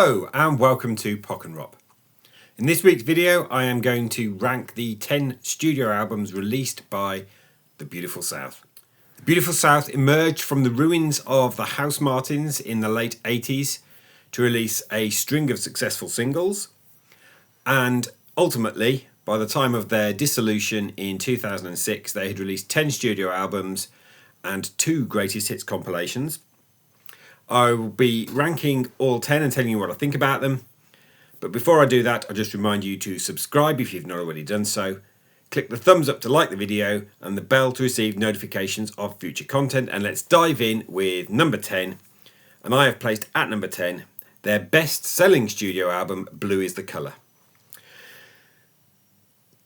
Hello and welcome to Pock and Rob. In this week's video I am going to rank the 10 studio albums released by the Beautiful South. The Beautiful South emerged from the ruins of the House Martins in the late 80s to release a string of successful singles, and ultimately by the time of their dissolution in 2006 they had released 10 studio albums and 2 greatest hits compilations. I will be ranking all 10 and telling you what I think about them. But before I do that, I'll just remind you to subscribe if you've not already done so. Click the thumbs up to like the video and the bell to receive notifications of future content. And let's dive in with number 10. And I have placed at number 10 their best-selling studio album, Blue is the Colour.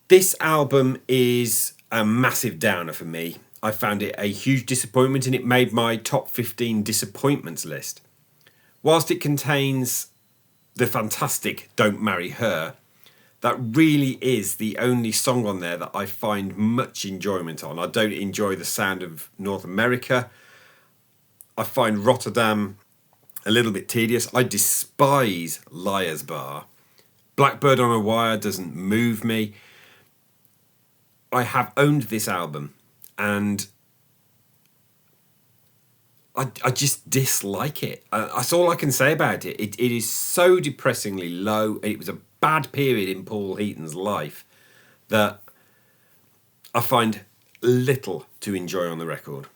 This album is a massive downer for me. I found it a huge disappointment and it made my top 15 disappointments list. Whilst it contains the fantastic Don't Marry Her, that really is the only song on there that I find much enjoyment on. I don't enjoy the sound of North America. I find Rotterdam a little bit tedious. I despise Liar's Bar. Blackbird on a Wire doesn't move me. I have owned this album and I just dislike it. That's all I can say about it. It is so depressingly low. It was a bad period in Paul Heaton's life that I find little to enjoy on the record.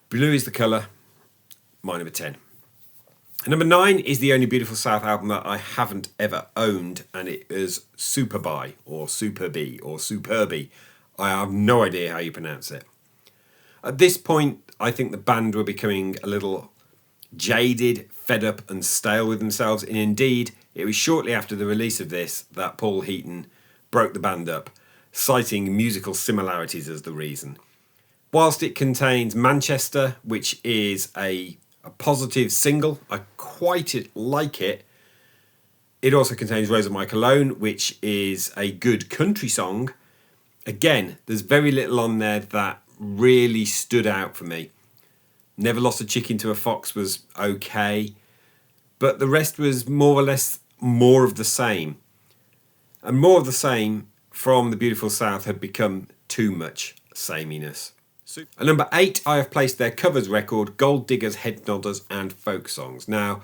Blue is the Colour, my number 10. And number 9 is the only Beautiful South album that I haven't ever owned, and it is Superby or Superby or Superby. I have no idea how you pronounce it. At this point, I think the band were becoming a little jaded, fed up and stale with themselves, and indeed, it was shortly after the release of this that Paul Heaton broke the band up, citing musical similarities as the reason. Whilst it contains Manchester, which is a positive single, I quite like it. It also contains Rose of My Cologne, which is a good country song. Again, there's very little on there that really stood out for me. Never Lost a Chicken to a Fox was okay, but the rest was more or less more of the same. And more of the same from the Beautiful South had become too much sameness. At number 8, I have placed their covers record, Gold Diggers, Head Nodders and Folk Songs. Now,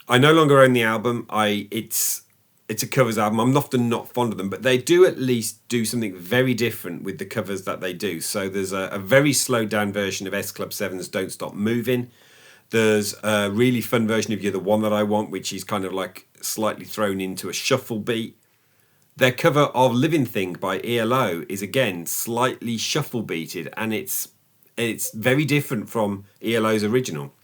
I no longer own the album. It's a covers album. I'm often not fond of them, but they do at least do something very different with the covers that they do. So there's a very slowed down version of S Club 7's Don't Stop Moving. There's a really fun version of You're the One That I Want, which is kind of like slightly thrown into a shuffle beat. Their cover of Living Thing by ELO is again slightly shuffle beated, and it's very different from ELO's original.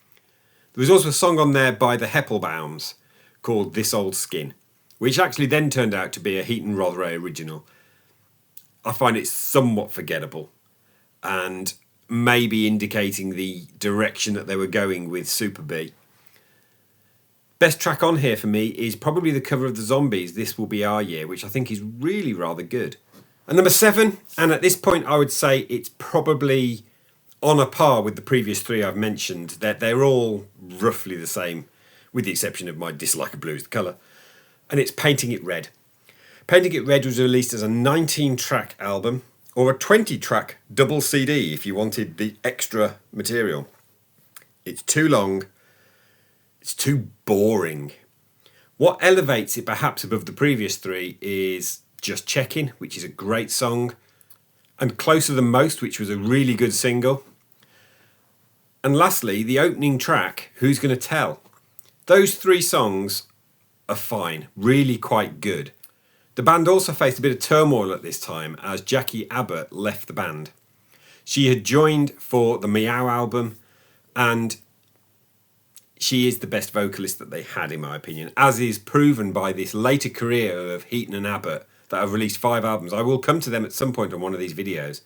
There was also a song on there by the Heppelbaums called This Old Skin, which actually then turned out to be a Heaton Rotheray original. I find it somewhat forgettable and maybe indicating the direction that they were going with Superby. Best track on here for me is probably the cover of the Zombies, This Will Be Our Year, which I think is really rather good. And number 7, and at this point I would say it's probably on a par with the previous 3 I've mentioned, that they're all roughly the same, with the exception of my dislike of Blue is the Colour. And it's Painting It Red. Painting It Red was released as a 19-track album, or a 20-track double CD if you wanted the extra material. It's too long. It's too boring. What elevates it perhaps above the previous 3 is Just Checking, which is a great song, and Closer Than Most, which was a really good single. And lastly, the opening track, Who's Gonna Tell? Those 3 songs are fine, really quite good. The band also faced a bit of turmoil at this time as Jackie Abbott left the band. She had joined for the Meow album, and she is the best vocalist that they had, in my opinion, as is proven by this later career of Heaton and Abbott that have released 5 albums. I will come to them at some point on one of these videos.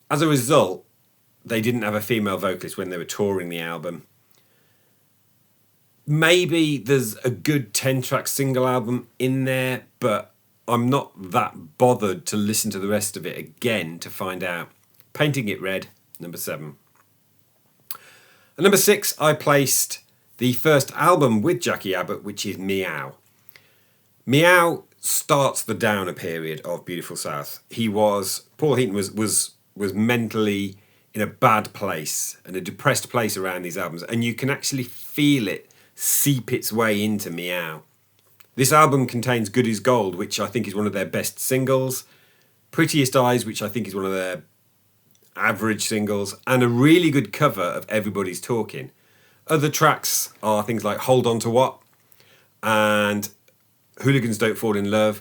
As a result, they didn't have a female vocalist when they were touring the album. Maybe there's a good 10-track single album in there, but I'm not that bothered to listen to the rest of it again to find out. Painting It Red, number 7. At number 6, I placed the first album with Jackie Abbott, which is Meow. Meow starts the downer period of Beautiful South. Paul Heaton was mentally in a bad place and a depressed place around these albums, and you can actually feel it seep its way into Meow. This album contains Good Is Gold, which I think is one of their best singles, Prettiest Eyes, which I think is one of their average singles, and a really good cover of Everybody's Talking. Other tracks are things like Hold On To What and Hooligans Don't Fall In Love,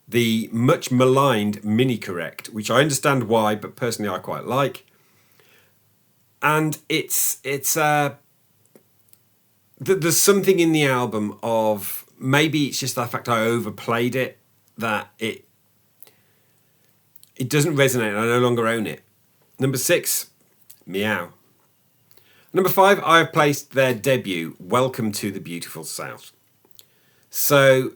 the much maligned Mini Correct, which I understand why, but personally I quite like. And there's something in the album of, maybe it's just the fact I overplayed it, that it doesn't resonate and I no longer own it. Number 6, Meow. Number 5, I have placed their debut, Welcome to the Beautiful South. So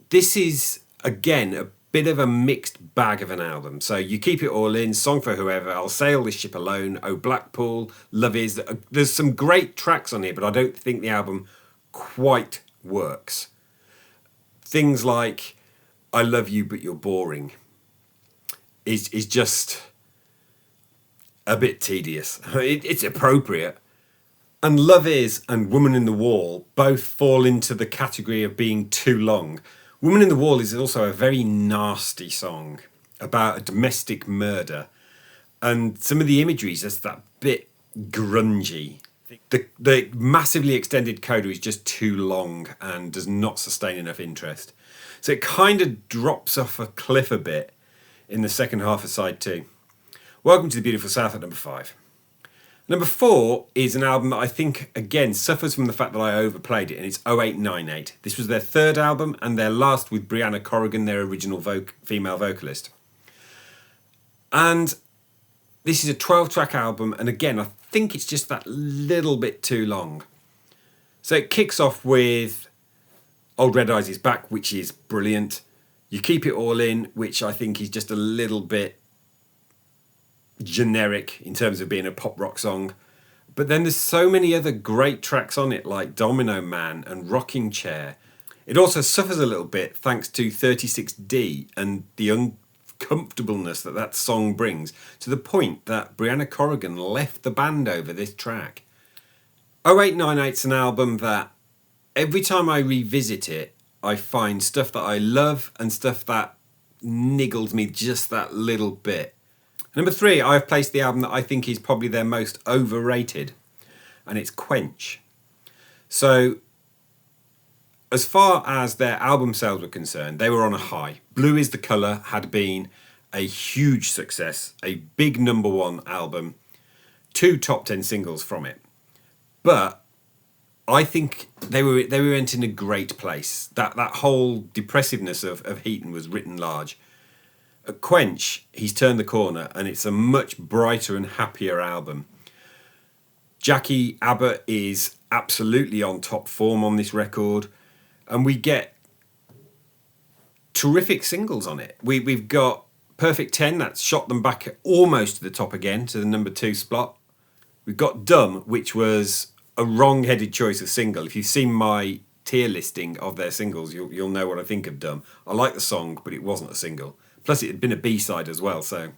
this is, again, a bit of a mixed bag of an album. So You Keep It All In, Song for Whoever, I'll Sail This Ship Alone, Oh Blackpool, Love Is. There's some great tracks on here, but I don't think the album quite works. Things like I Love You But You're Boring is just a bit tedious. It's appropriate. And Love Is and Woman in the Wall both fall into the category of being too long. Woman in the Wall is also a very nasty song about a domestic murder. And some of the imagery is just that bit grungy. The massively extended coda is just too long and does not sustain enough interest. So it kind of drops off a cliff a bit in the second half of side 2. Welcome to the Beautiful South at number 5. Number 4 is an album that I think, again, suffers from the fact that I overplayed it, and it's 0898. This was their third album and their last with Brianna Corrigan, their original female vocalist. And this is a 12-track album, and again, I think it's just that little bit too long. So it kicks off with Old Red Eyes Is Back, which is brilliant. You Keep It All In, which I think is just a little bit generic in terms of being a pop rock song. But then there's so many other great tracks on it, like Domino Man and Rocking Chair. It also suffers a little bit thanks to 36D and the uncomfortableness that song brings, to the point that Brianna Corrigan left the band over this track. 0898's an album that every time I revisit it, I find stuff that I love and stuff that niggles me just that little bit. Number 3, I've placed the album that I think is probably their most overrated, and it's Quench. So, as far as their album sales were concerned, they were on a high. Blue Is the Colour had been a huge success, a big number 1 album, 2 top 10 singles from it. But I think they were in a great place. That whole depressiveness of Heaton was written large. At Quench, he's turned the corner, and it's a much brighter and happier album. Jackie Abbott is absolutely on top form on this record, and we get terrific singles on it. We've got Perfect 10, that's shot them back almost to the top again, to the number 2 spot. We've got Dumb, which was a wrong-headed choice of single. If you've seen my tier listing of their singles, you'll know what I think of Dumb. I like the song, but it wasn't a single. Plus, it had been a B-side as well, so...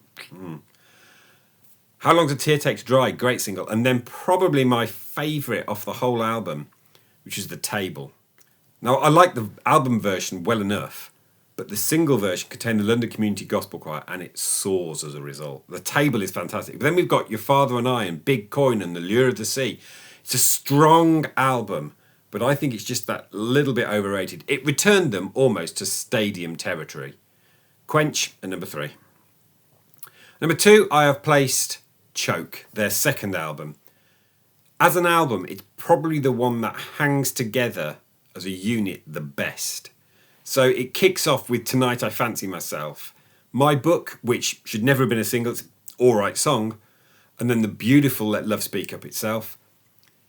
How Long's a Tear Take to Dry? Great single. And then probably my favourite off the whole album, which is The Table. Now, I like the album version well enough, but the single version contained the London Community Gospel Choir, and it soars as a result. The Table is fantastic. But then we've got Your Father and I and Big Coin and The Lure of the Sea. It's a strong album, but I think it's just that little bit overrated. It returned them almost to stadium territory. Quench at number 3. Number 2, I have placed Choke, their second album. As an album, it's probably the one that hangs together as a unit the best. So it kicks off with Tonight I Fancy Myself, My Book, which should never have been a single, it's an alright song, and then the beautiful Let Love Speak Up Itself.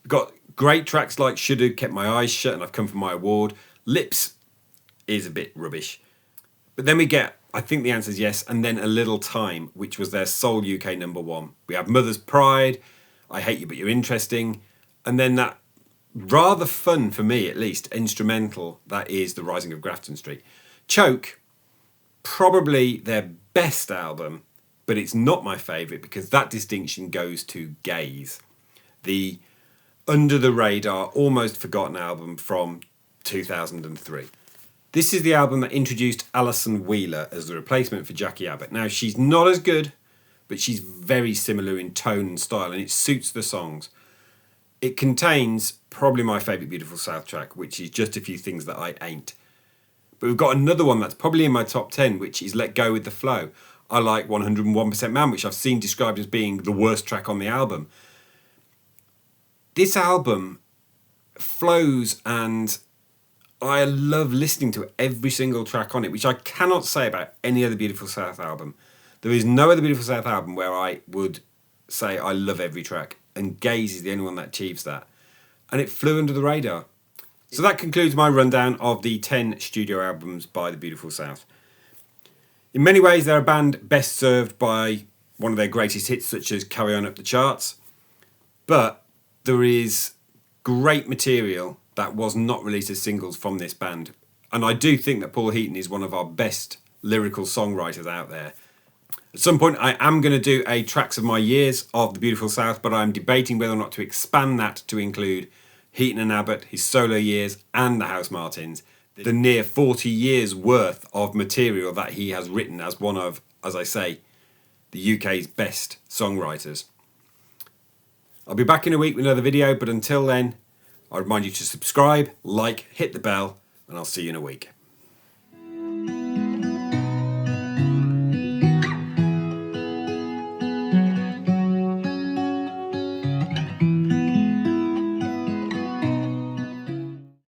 We've got great tracks like Shoulda Kept My Eyes Shut and I've Come For My Award. Lips is a bit rubbish. But then we get I Think the Answer's Yes, and then A Little Time, which was their sole UK number 1. We have Mother's Pride, I Hate You But You're Interesting, And then that rather fun, for me at least, instrumental, that is The Rising of Grafton Street. Choke, probably their best album, but it's not my favourite because that distinction goes to Gaze, the under the radar, almost forgotten album from 2003. This is the album that introduced Alison Wheeler as the replacement for Jackie Abbott. Now, she's not as good, but she's very similar in tone and style, and it suits the songs. It contains probably my favourite Beautiful South track, which is Just a Few Things That I Ain't. But we've got another one that's probably in my top 10, which is Let Go With The Flow. I like 101% Man, which I've seen described as being the worst track on the album. This album flows, and I love listening to every single track on it, which I cannot say about any other Beautiful South album. There is no other Beautiful South album where I would say I love every track, and Gaze is the only one that achieves that. And it flew under the radar. So that concludes my rundown of the 10 studio albums by the Beautiful South. In many ways, they're a band best served by one of their greatest hits, such as Carry On Up the Charts. But there is great material that was not released as singles from this band. And I do think that Paul Heaton is one of our best lyrical songwriters out there. At some point, I am going to do a Tracks of My Years of the Beautiful South, but I'm debating whether or not to expand that to include Heaton and Abbott, his solo years, and the House Martins, the near 40 years worth of material that he has written as one of, as I say, the UK's best songwriters. I'll be back in a week with another video, but until then, I remind you to subscribe, like, hit the bell, and I'll see you in a week.